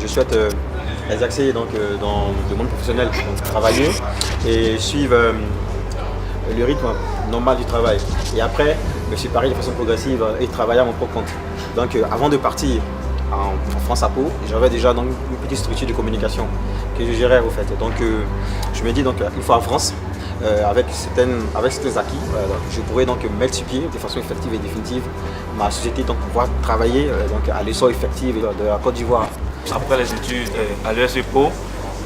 Je souhaite exercer dans le monde professionnel, donc travailler et suivre le rythme normal du travail. Et après, me séparer de façon progressive et travailler à mon propre compte. Donc avant de partir en France à Pau, j'avais déjà donc, une petite structure de communication que je gérais au fait. Donc je me dis donc une fois en France, avec certains acquis, je pourrais donc mettre sur pied de façon effective et définitive ma société, donc pouvoir travailler donc, à l'essor effectif de la Côte d'Ivoire. Après les études à l'ESC Pau,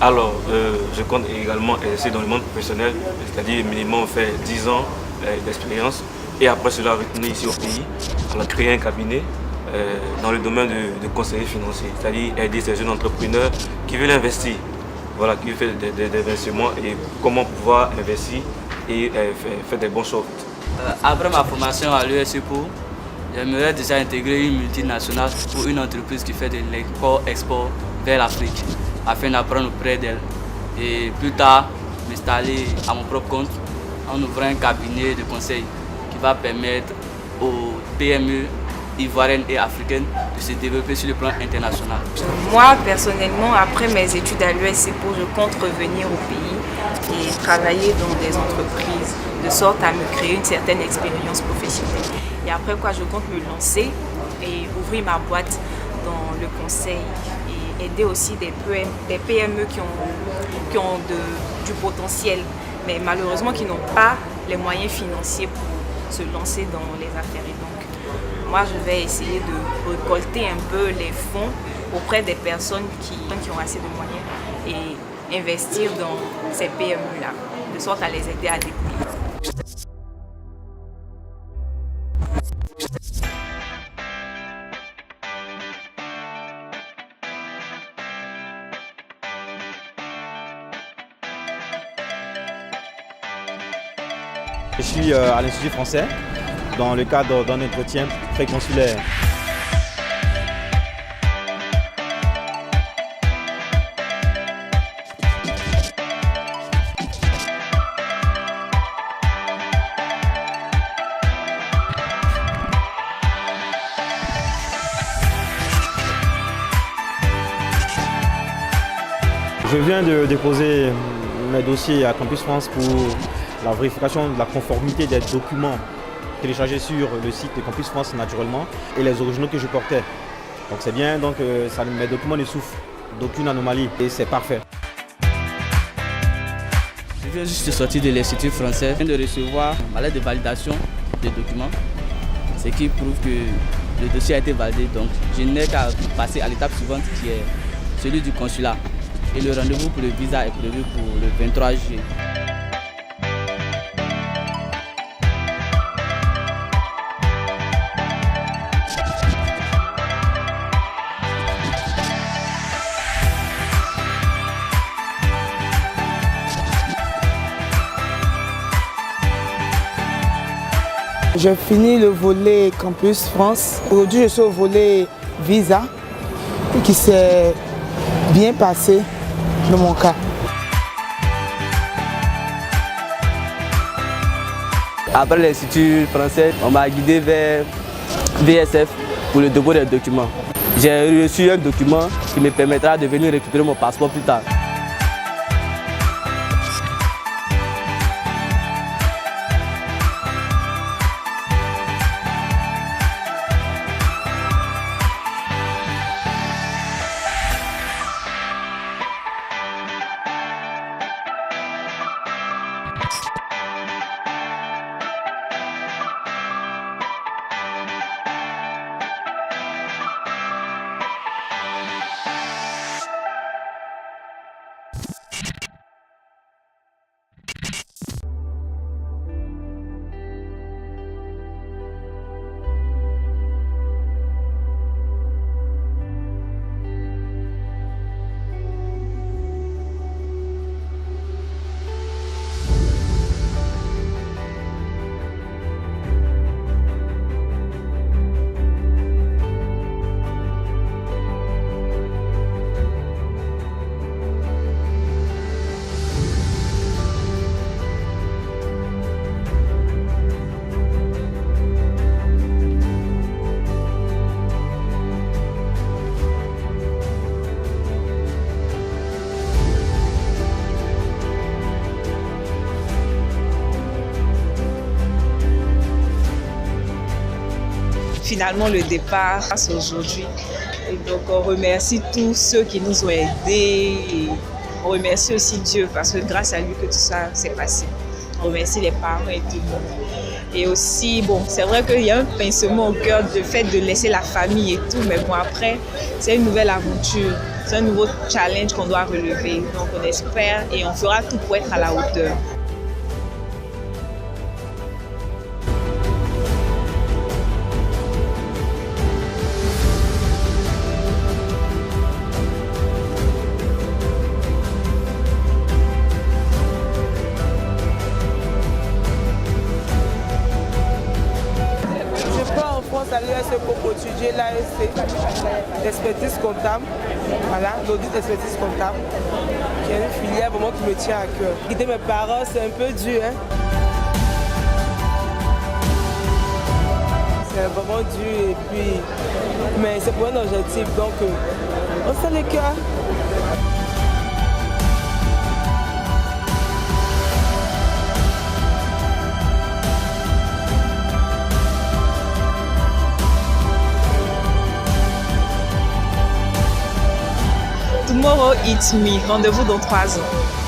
alors je compte également exercer dans le monde professionnel, c'est-à-dire minimum faire 10 ans d'expérience et après cela retourner ici au pays, alors créer un cabinet dans le domaine de conseiller financier, c'est-à-dire aider ces jeunes entrepreneurs qui veulent investir, voilà, qui veulent faire des investissements et comment pouvoir investir et faire des bons choix. Après ma formation à l'ESC Pau, j'aimerais déjà intégrer une multinationale ou une entreprise qui fait de l'import-export vers l'Afrique afin d'apprendre auprès d'elle et plus tard m'installer à mon propre compte en ouvrant un cabinet de conseil qui va permettre aux PME ivoiriennes et africaines de se développer sur le plan international. Moi personnellement, après mes études à l'ESC Pau, je compte revenir au pays et travailler dans des entreprises de sorte à me créer une certaine expérience professionnelle. Et après quoi, je compte me lancer et ouvrir ma boîte dans le conseil et aider aussi des PME qui ont du potentiel, mais malheureusement qui n'ont pas les moyens financiers pour se lancer dans les affaires. Et donc, moi, je vais essayer de récolter un peu les fonds auprès des personnes qui ont assez de moyens et investir dans ces PME-là, de sorte à les aider à décoller. Je suis à l'Institut français dans le cadre d'un entretien préconsulaire. Je viens de déposer mes dossiers à Campus France pour la vérification de la conformité des documents téléchargés sur le site de Campus France naturellement et les originaux que je portais. Donc c'est bien, donc mes documents ne souffrent d'aucune anomalie et c'est parfait. Je viens juste de sortir de l'Institut français, je viens de recevoir ma lettre de validation des documents, ce qui prouve que le dossier a été validé. Donc je n'ai qu'à passer à l'étape suivante qui est celui du consulat. Et le rendez-vous pour le visa est prévu pour le 23 juillet. J'ai fini le volet Campus France. Aujourd'hui, je suis au volet visa qui s'est bien passé dans mon cas. Après l'Institut français, on m'a guidé vers VSF pour le dépôt des documents. J'ai reçu un document qui me permettra de venir récupérer mon passeport plus tard. finalement le départ aujourd'hui. Et donc on remercie tous ceux qui nous ont aidés et on remercie aussi Dieu parce que grâce à lui que tout ça s'est passé. On remercie les parents et tout le monde. Et aussi, bon, c'est vrai qu'il y a un pincement au cœur du fait de laisser la famille et tout, mais bon, après, c'est une nouvelle aventure, c'est un nouveau challenge qu'on doit relever. Donc on espère et on fera tout pour être à la hauteur. À l'USEPO pour étudier l'AEC, l'expertise comptable, voilà, l'audit d'expertise comptable, qui est une filière vraiment qui me tient à cœur. Quitter mes parents, c'est un peu dur, hein. C'est vraiment dur, et puis, mais c'est pour un objectif, donc on sait le cœur. Tomorrow It's Me, rendez-vous dans 3 ans.